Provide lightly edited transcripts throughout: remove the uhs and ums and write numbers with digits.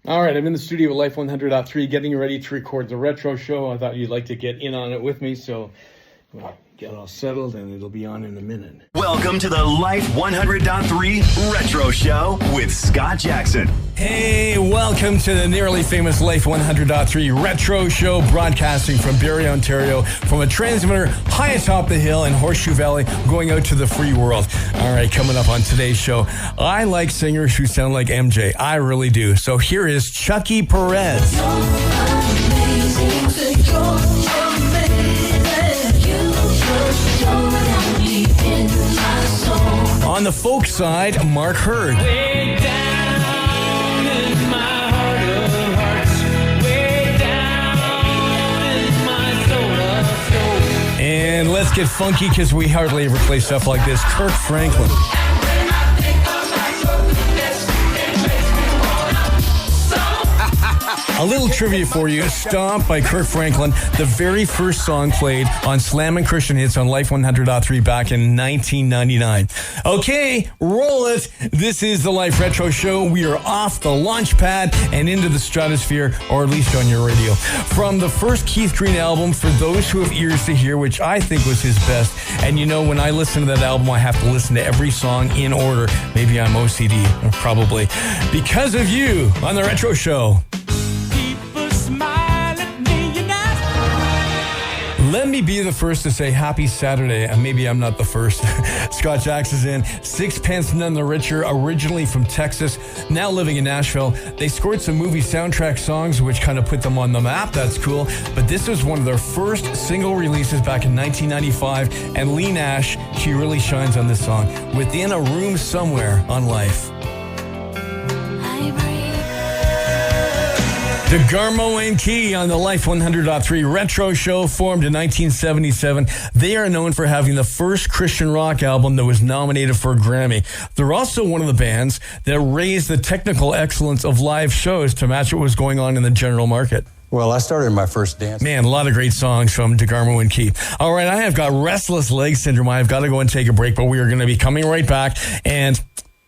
All right, I'm in the studio with LIFE100.3 getting ready to record the Retro Show. I thought you'd like to get in on it with me, so well, get all settled and it'll be on in a minute. Welcome to the LIFE100.3 Retro Show with Scott Jackson. Hey, welcome to the nearly famous LIFE100.3 Retro Show, broadcasting from Barrie, Ontario, from a transmitter high atop the hill in Horseshoe Valley, going out to the free world. All right, coming up on today's show, I like singers who sound like MJ. I really do. So here is Chucky Perez. On the folk side, Mark Hurd. Way down in my heart of hearts, way down in my soul of souls. And let's get funky because we hardly ever play stuff like this. Kirk Franklin. A little trivia for you. Stomp by Kirk Franklin, the very first song played on Slammin' Christian Hits on LIFE100.3 back in 1999. Okay, roll it. This is the Life Retro Show. We are off the launch pad and into the stratosphere, or at least on your radio. From the first Keith Green album, For Those Who Have Ears to Hear, which I think was his best. And you know, when I listen to that album, I have to listen to every song in order. Maybe I'm OCD, probably. Because of You on the Retro Show. Let me be the first to say happy Saturday, and maybe I'm not the first. Scott Jackson's in. Sixpence None the Richer, originally from Texas, now living in Nashville. They scored some movie soundtrack songs, which kind of put them on the map. That's cool. But this was one of their first single releases back in 1995, and Lee Nash, she really shines on this song. Within a Room Somewhere on Life. DeGarmo and Key on the LIFE100.3 Retro Show, formed in 1977. They are known for having the first Christian rock album that was nominated for a Grammy. They're also one of the bands that raised the technical excellence of live shows to match what was going on in the general market. Well, I started my first dance. Man, a lot of great songs from DeGarmo and Key. All right, I have got restless leg syndrome. I've got to go and take a break, but we are going to be coming right back. And,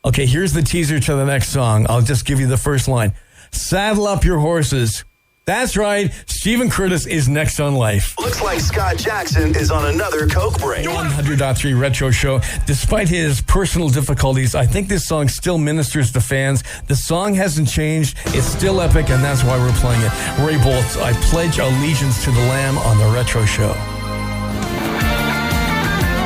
okay, here's the teaser to the next song. I'll just give you the first line. Saddle up your horses. That's right. Stephen Curtis is next on Life. Looks like Scott Jackson is on another Coke break. 100.3 Retro Show. Despite his personal difficulties, I think this song still ministers to fans. The song hasn't changed. It's still epic, and that's why we're playing it. Ray Boltz, I Pledge Allegiance to the Lamb on the Retro Show.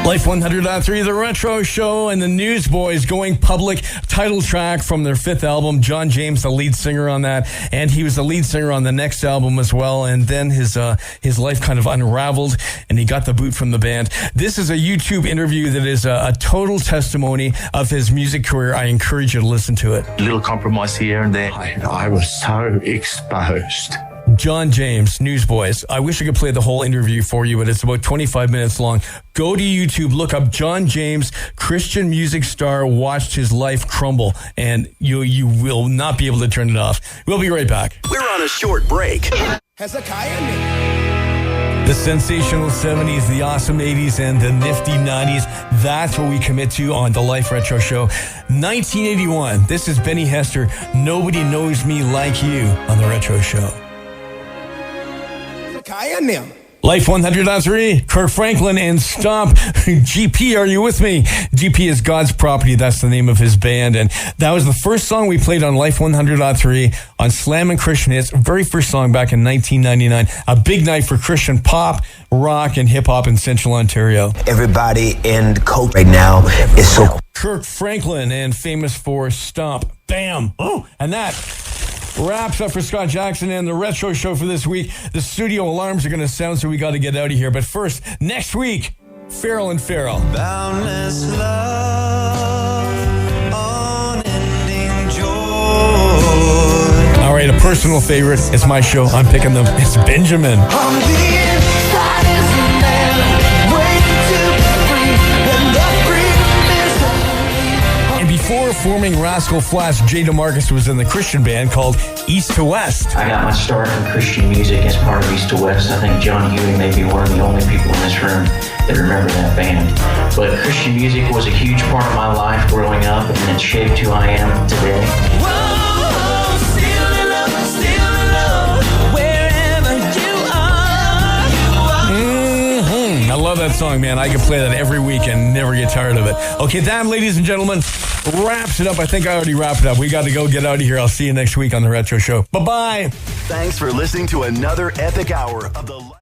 LIFE100.3, the Retro Show, and the Newsboys going public. Title track from their fifth album. John James, the lead singer on that, and he was the lead singer on the next album as well. And then his life kind of unraveled, and he got the boot from the band. This is a YouTube interview that is a total testimony of his music career. I encourage you to listen to it. A little compromise here and there. I was so exposed. John James, Newsboys. I wish I could play the whole interview for you, but it's about 25 minutes long. Go to YouTube, look up John James, Christian music star, watched his life crumble, and you will not be able to turn it off. We'll be right back. We're on a short break. The sensational 70s, the awesome 80s, and the nifty 90s. That's what we commit to on the Life Retro Show. 1981. This is Benny Hester. Nobody Knows Me Like You on the Retro Show. LIFE100.3, Kirk Franklin and Stomp. GP, are you with me? GP is God's Property. That's the name of his band. And that was the first song we played on LIFE100.3 on Slammin' Christian Hits. Very first song back in 1999. A big night for Christian pop, rock, and hip-hop in Central Ontario. Everybody in Coke right now is so... Kirk Franklin, and famous for Stomp. Bam! Oh, and that wraps up for Scott Jackson and the Retro Show for this week. The studio alarms are going to sound, so we got to get out of here. But first, next week, Farrell and Farrell. Boundless love, unending joy. All right, a personal favorite. It's my show. I'm picking them. It's Benjamin. On the inside is a man waiting to be free, and the freedom is And before forming Rascal Flatts, Jay DeMarcus was in the Christian band called East to West. I got my start in Christian music as part of East to West. I think John Huey may be one of the only people in this room that remember that band. But Christian music was a huge part of my life growing up, and it shaped who I am today. Whoa, still in love love that song, man. I could play that every week and never get tired of it. Okay, that, ladies and gentlemen, wraps it up. I think I already wrapped it up. We got to go get out of here. I'll see you next week on The Retro Show. Bye-bye. Thanks for listening to another epic hour of the